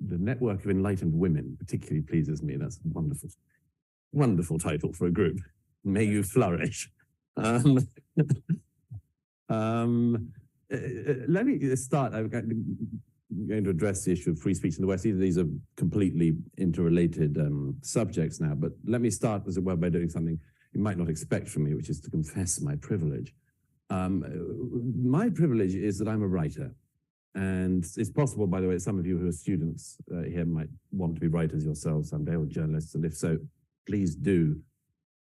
the Network of Enlightened Women particularly pleases me. That's a wonderful, wonderful title for a group. May you flourish. Let me start. I'm going to address the issue of free speech in the West. These are completely interrelated subjects now, but let me start, as it were, by doing something you might not expect from me, which is to confess my privilege. My privilege is that I'm a writer. And it's possible, by the way, some of you who are students here might want to be writers yourselves someday, or journalists, and if so, please do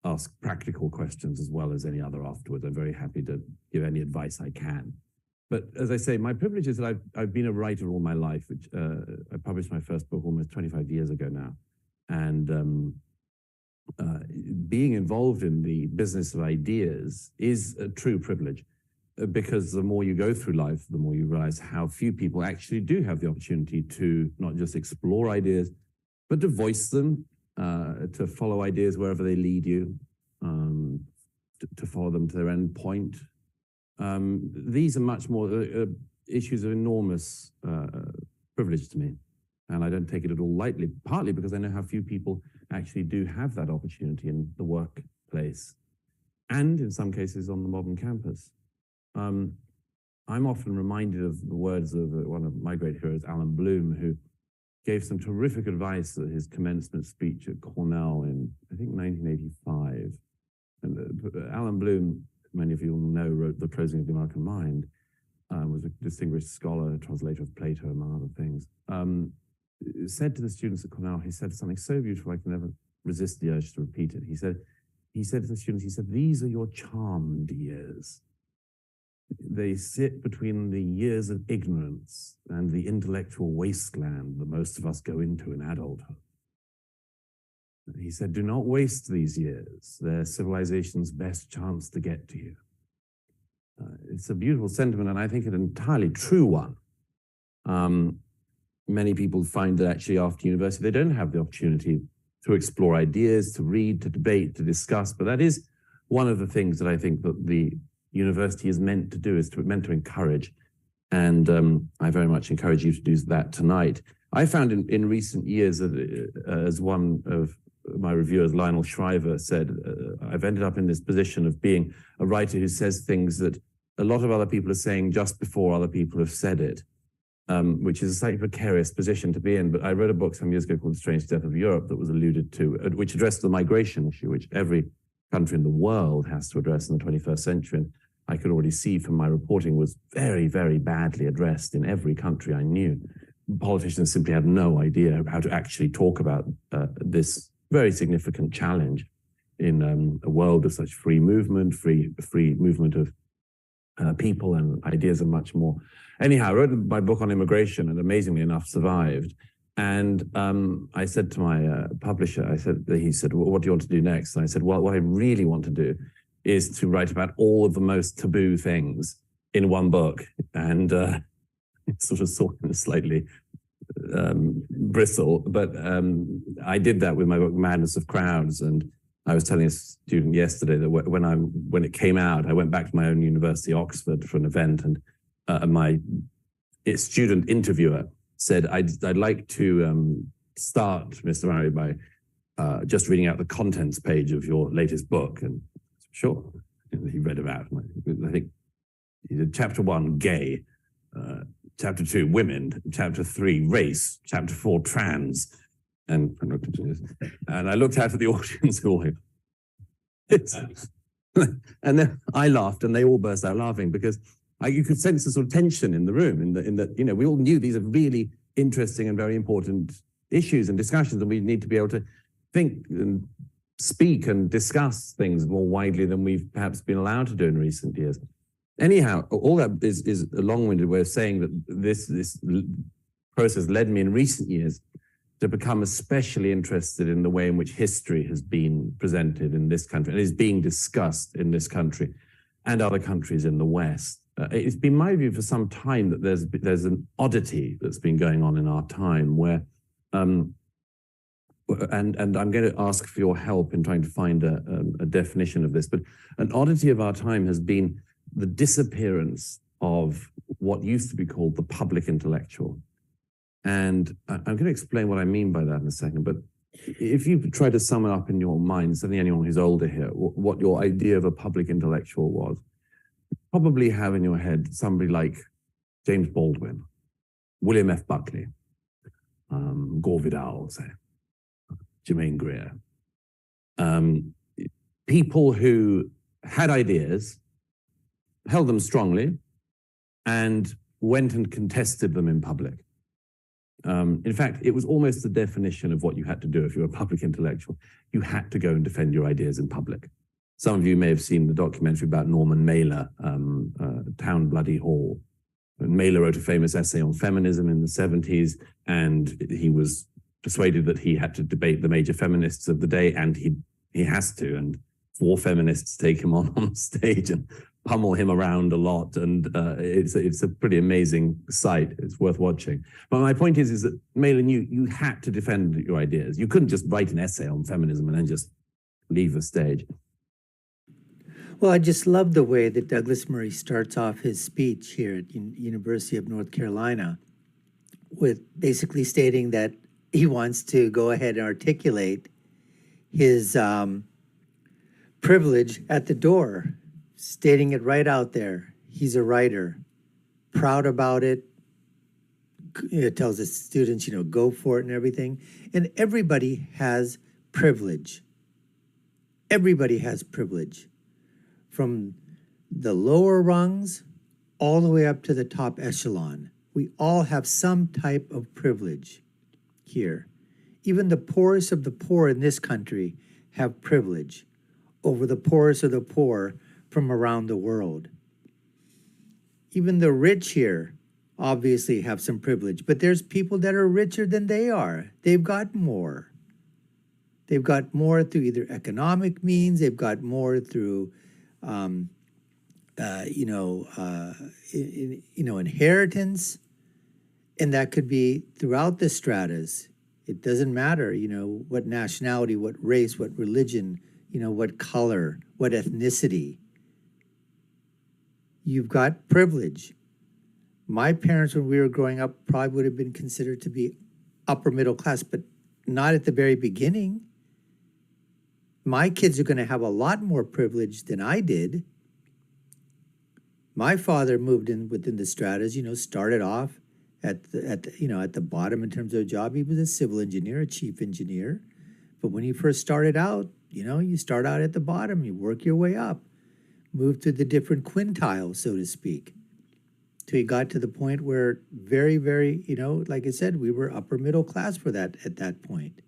ask practical questions as well as any other afterwards. I'm very happy to give any advice I can. But as I say, my privilege is that I've been a writer all my life, which I published my first book almost 25 years ago now. And being involved in the business of ideas is a true privilege, because the more you go through life, the more you realize how few people actually do have the opportunity to not just explore ideas, but to voice them, to follow ideas wherever they lead you, to follow them to their end point. These are much more issues of enormous privilege to me, and I don't take it at all lightly, partly because I know how few people actually do have that opportunity in the workplace, and in some cases on the modern campus. I'm often reminded of the words of one of my great heroes, Alan Bloom, who gave some terrific advice at his commencement speech at Cornell in, I think, 1985. And Alan Bloom, many of you will know, wrote The Closing of the American Mind, was a distinguished scholar, translator of Plato, among other things. Said to the students at Cornell, he said something so beautiful I can never resist the urge to repeat it. He said to the students, he said, "These are your charmed years. They sit between the years of ignorance and the intellectual wasteland that most of us go into in adulthood." He said, "Do not waste these years. They're civilization's best chance to get to you." It's a beautiful sentiment, and I think an entirely true one. Many people find that actually after university, they don't have the opportunity to explore ideas, to read, to debate, to discuss. But that is one of the things that I think that the university is meant to do, is meant to encourage. And I very much encourage you to do that tonight. I found in recent years that, as one of my reviewers, Lionel Shriver, said, I've ended up in this position of being a writer who says things that a lot of other people are saying just before other people have said it, which is a slightly precarious position to be in. But I wrote a book some years ago called The Strange Death of Europe that was alluded to, which addressed the migration issue, which every country in the world has to address in the 21st century. And I could already see from my reporting was very, very badly addressed in every country I knew. Politicians simply had no idea how to actually talk about this very significant challenge in a world of such free movement, free movement of people and ideas and much more. Anyhow, I wrote my book on immigration and amazingly enough survived. And I said to my publisher, he said, well, what do you want to do next? And I said, well, what I really want to do is to write about all of the most taboo things in one book. And it sort of slightly bristle, but I did that with my book, Madness of Crowds. And I was telling a student yesterday that when it came out, I went back to my own university, Oxford, for an event, and my student interviewer said, I'd like to start, Mr. Murray, by just reading out the contents page of your latest book. And sure, he read about it. I think he did chapter 1, gay, chapter 2, women, chapter 3, race, chapter 4, trans. And I looked out at the audience all here. And then I laughed and they all burst out laughing because you could sense a sort of tension in the room in that, you know, we all knew these are really interesting and very important issues and discussions, and we need to be able to think and speak and discuss things more widely than we've perhaps been allowed to do in recent years. Anyhow, all that is a long-winded way of saying that this process led me in recent years to become especially interested in the way in which history has been presented in this country and is being discussed in this country and other countries in the West. It's been my view for some time that there's an oddity that's been going on in our time where, and I'm going to ask for your help in trying to find a definition of this, but an oddity of our time has been the disappearance of what used to be called the public intellectual. And I'm going to explain what I mean by that in a second. But if you try to sum it up in your mind, certainly anyone who's older here, what your idea of a public intellectual was, probably have in your head somebody like James Baldwin, William F. Buckley, Gore Vidal, say, Germaine Greer. People who had ideas, held them strongly, and went and contested them in public. In fact, it was almost the definition of what you had to do if you were a public intellectual. You had to go and defend your ideas in public. Some of you may have seen the documentary about Norman Mailer, Town Bloody Hall. And Mailer wrote a famous essay on feminism in the 70s, and he was persuaded that he had to debate the major feminists of the day, and he has to. And 4 feminists take him on stage and pummel him around a lot, and it's a pretty amazing sight. It's worth watching. But my point is that Mailer knew you had to defend your ideas. You couldn't just write an essay on feminism and then just leave the stage. Well, I just love the way that Douglas Murray starts off his speech here at University of North Carolina with basically stating that he wants to go ahead and articulate his privilege at the door, stating it right out there. He's a writer, proud about it. It tells his students, go for it and everything. And everybody has privilege. Everybody has privilege. From the lower rungs all the way up to the top echelon. We all have some type of privilege here. Even the poorest of the poor in this country have privilege over the poorest of the poor from around the world. Even the rich here obviously have some privilege, but there's people that are richer than they are. They've got more. They've got more through either economic means, they've got more through inheritance, and that could be throughout the stratas. It doesn't matter, what nationality, what race, what religion, what color, what ethnicity. You've got privilege. My parents, when we were growing up, probably would have been considered to be upper middle class, but not at the very beginning. My kids are going to have a lot more privilege than I did. My father moved in within the stratas, started off at the bottom in terms of a job. He was a civil engineer, a chief engineer. But when he first started out, you start out at the bottom, you work your way up, move to the different quintiles, so to speak, till you got to the point where very, very, like I said, we were upper middle class for that at that point.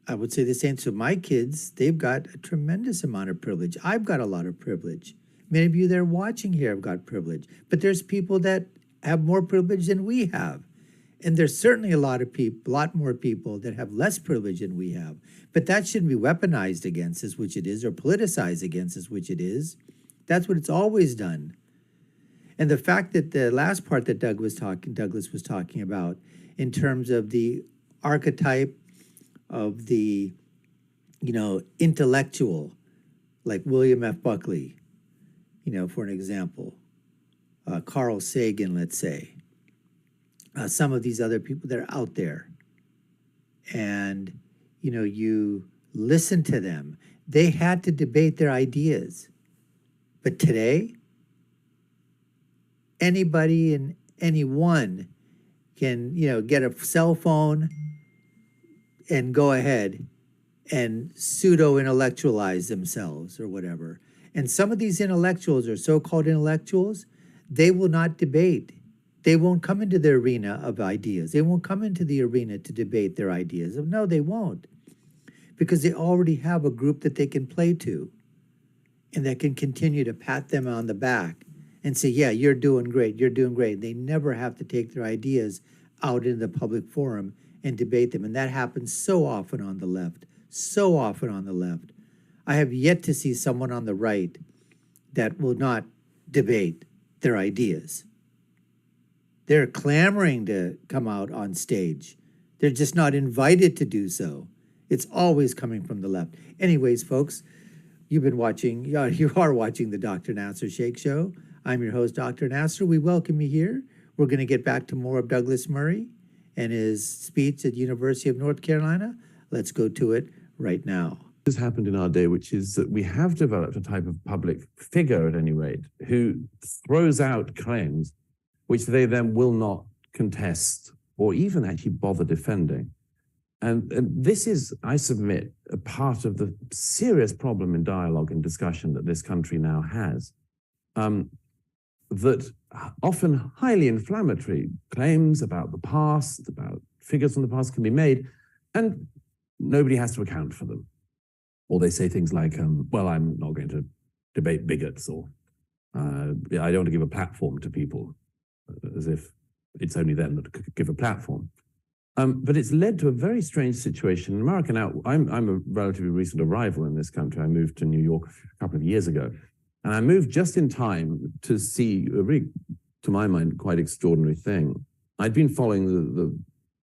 I would say the same. So my kids, they've got a tremendous amount of privilege. I've got a lot of privilege. Many of you that are watching here have got privilege. But there's people that have more privilege than we have. And there's certainly a lot more people that have less privilege than we have. But that shouldn't be weaponized against us, which it is, or politicized against us, which it is. That's what it's always done. And the fact that the last part that Douglas was talking about, in terms of the archetype of the, intellectual, like William F. Buckley, for an example, Carl Sagan, let's say, some of these other people that are out there, and, you listen to them. They had to debate their ideas. But today, anybody and anyone can, get a cell phone and go ahead and pseudo-intellectualize themselves or whatever. And some of these intellectuals or so-called intellectuals, they will not debate. They won't come into the arena of ideas. They won't come into the arena to debate their ideas. No, they won't. Because they already have a group that they can play to and that can continue to pat them on the back and say, yeah, you're doing great, you're doing great. They never have to take their ideas out in the public forum and debate them. And that happens so often on the left, so often on the left. I have yet to see someone on the right that will not debate their ideas. They're clamoring to come out on stage. They're just not invited to do so. It's always coming from the left. Anyways, folks, you are watching the Dr. Nasir Shaikh Show. I'm your host, Dr. Nasir. We welcome you here. we're going to get back to more of Douglas Murray and his speech at the University of North Carolina. Let's go to it right now. Has happened in our day, which is that we have developed a type of public figure, at any rate, who throws out claims which they then will not contest or even actually bother defending. And this is, I submit, a part of the serious problem in dialogue and discussion that this country now has. That often highly inflammatory claims about the past, about figures from the past can be made, and nobody has to account for them. Or they say things like, well, I'm not going to debate bigots, or I don't want to give a platform to people, as if it's only them that could give a platform. But it's led to a very strange situation in America. Now, I'm a relatively recent arrival in this country. I moved to New York a couple of years ago, and I moved just in time to see a really, to my mind, quite extraordinary thing. I'd been following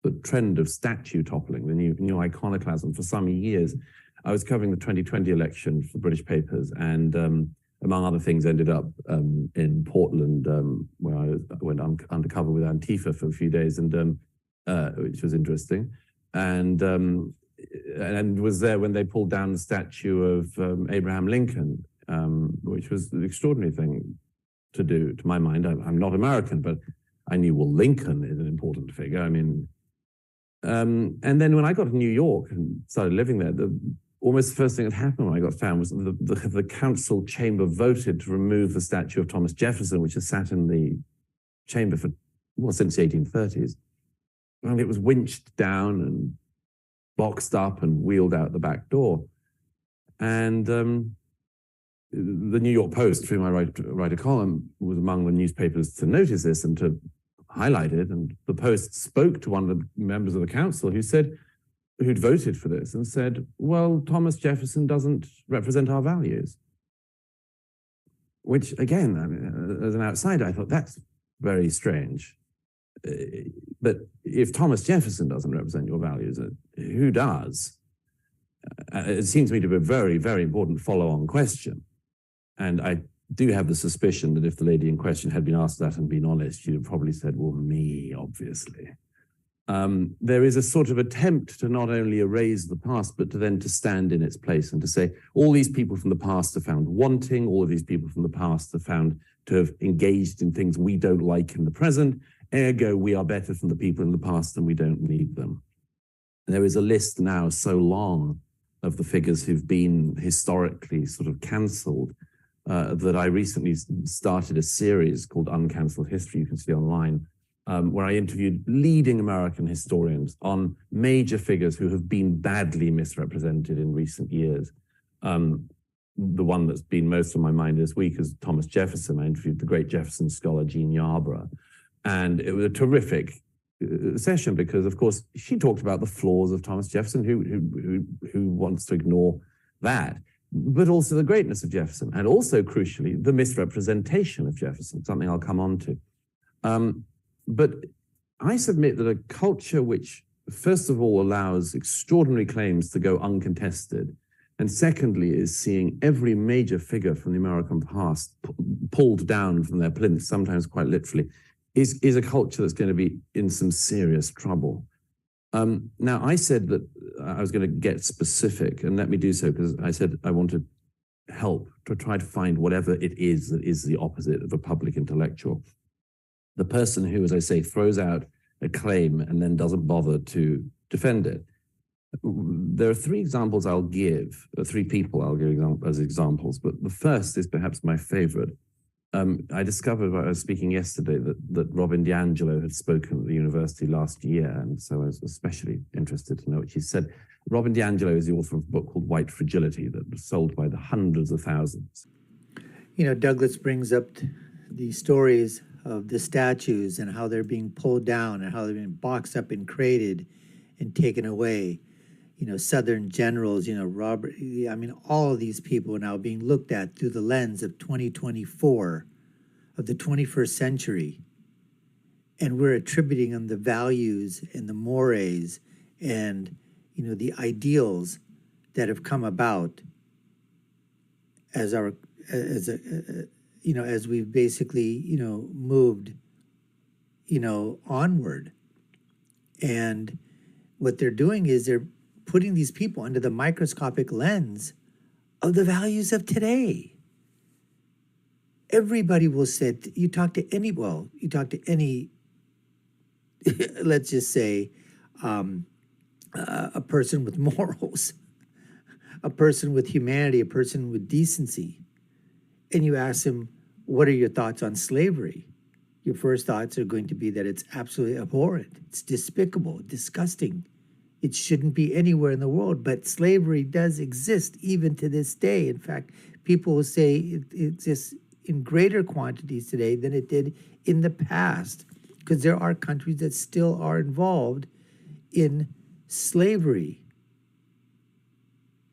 the trend of statue toppling, the new iconoclasm, for some years. I was covering the 2020 election for British papers, and among other things, ended up in Portland, where I went undercover with Antifa for a few days, and which was interesting, and was there when they pulled down the statue of Abraham Lincoln, which was an extraordinary thing to do, to my mind. I'm not American, but I knew, well, Lincoln is an important figure. I mean, and then when I got to New York and started living there, almost the first thing that happened when I got found was the council chamber voted to remove the statue of Thomas Jefferson, which has sat in the chamber for, well, since the 1830s. And it was winched down and boxed up and wheeled out the back door. And the New York Post, through my write a column, was among the newspapers to notice this and to highlight it. And the Post spoke to one of the members of the council who'd voted for this and said, well, Thomas Jefferson doesn't represent our values. Which, again, I mean, as an outsider, I thought that's very strange. But if Thomas Jefferson doesn't represent your values, who does? It seems to me to be a very, very important follow-on question. And I do have the suspicion that if the lady in question had been asked that and been honest, she'd have probably said, well, me, obviously. There is a sort of attempt to not only erase the past, but to stand in its place and to say, all these people from the past are found wanting, all of these people from the past are found to have engaged in things we don't like in the present, ergo we are better than the people in the past and we don't need them. And there is a list now so long of the figures who've been historically sort of cancelled that I recently started a series called Uncancelled History, you can see online, where I interviewed leading American historians on major figures who have been badly misrepresented in recent years. The one that's been most on my mind this week is Thomas Jefferson. I interviewed the great Jefferson scholar, Jean Yarborough. And it was a terrific session because, of course, she talked about the flaws of Thomas Jefferson, who wants to ignore that, but also the greatness of Jefferson, and also, crucially, the misrepresentation of Jefferson, something I'll come on to. But I submit that a culture which, first of all, allows extraordinary claims to go uncontested, and secondly, is seeing every major figure from the American past pulled down from their plinth, sometimes quite literally, is a culture that's going to be in some serious trouble. Now, I said that I was going to get specific, and let me do so, because I said I want to help to try to find whatever it is that is the opposite of a public intellectual. The person who, as I say, throws out a claim and then doesn't bother to defend it. There are three examples I'll give, three people I'll give as examples, but the first is perhaps my favorite. I discovered while I was speaking yesterday that Robin DiAngelo had spoken at the university last year, and so I was especially interested to know what she said. Robin DiAngelo is the author of a book called White Fragility that was sold by the hundreds of thousands. You know, Douglas brings up the stories of the statues and how they're being pulled down and how they're being boxed up and crated and taken away. You know, Southern generals, you know, Robert, I mean, all of these people are now being looked at through the lens of 2024, of the 21st century. And we're attributing them the values and the mores and, you know, the ideals that have come about as our, as we've basically, you know, moved onward. And what they're doing is they're putting these people under the microscopic lens of the values of today. Everybody will say, you talk to any, let's just say, a person with morals, a person with humanity, a person with decency, and you ask them, what are your thoughts on slavery? Your first thoughts are going to be that it's absolutely abhorrent, it's despicable, disgusting. It shouldn't be anywhere in the world, but slavery does exist even to this day. In fact, people will say it exists in greater quantities today than it did in the past, because there are countries that still are involved in slavery.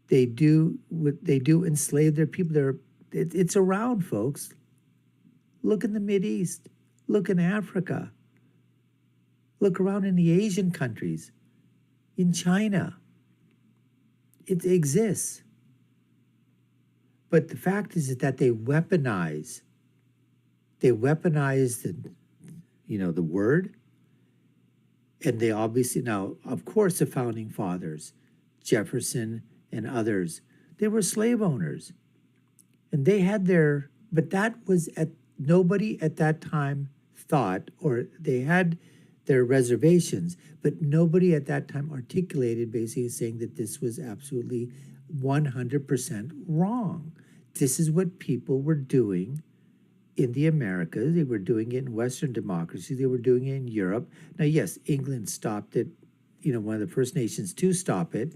They do enslave their people. It's around, folks. Look in the Mideast. Look in Africa. Look around in the Asian countries. In China. It exists. But the fact is that they weaponize. They weaponize the word. And they obviously, now, of course, the founding fathers, Jefferson and others, they were slave owners. And they had but that was nobody at that time thought, or they had their reservations, but nobody at that time articulated basically saying that this was absolutely 100% wrong. This is what people were doing in the Americas. They were doing it in Western democracies. They were doing it in Europe. Now, yes, England stopped it, one of the first nations to stop it.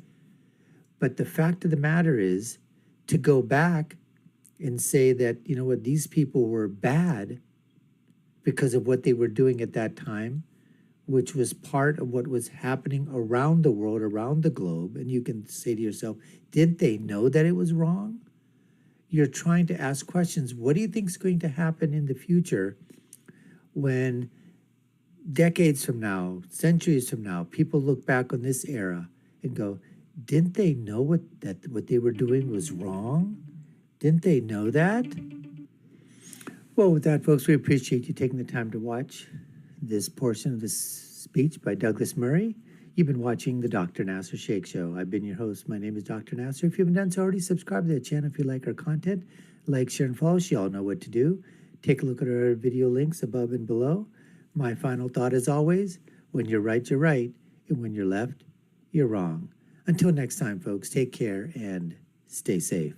But the fact of the matter is, to go back and say that, these people were bad because of what they were doing at that time, which was part of what was happening around the world, around the globe. And you can say to yourself, didn't they know that it was wrong? You're trying to ask questions. What do you think is going to happen in the future when decades from now, centuries from now, people look back on this era and go, didn't they know what they were doing was wrong? Didn't they know that? Well, with that, folks, we appreciate you taking the time to watch this portion of this speech by Douglas Murray. You've been watching the Dr. Nasir Shaikh Show. I've been your host. My name is Dr. Nasir. If you haven't done so already, subscribe to the channel if you like our content. Like, share, and follow. You all know what to do. Take a look at our video links above and below. My final thought, as always, when you're right, you're right. And when you're left, you're wrong. Until next time, folks, take care and stay safe.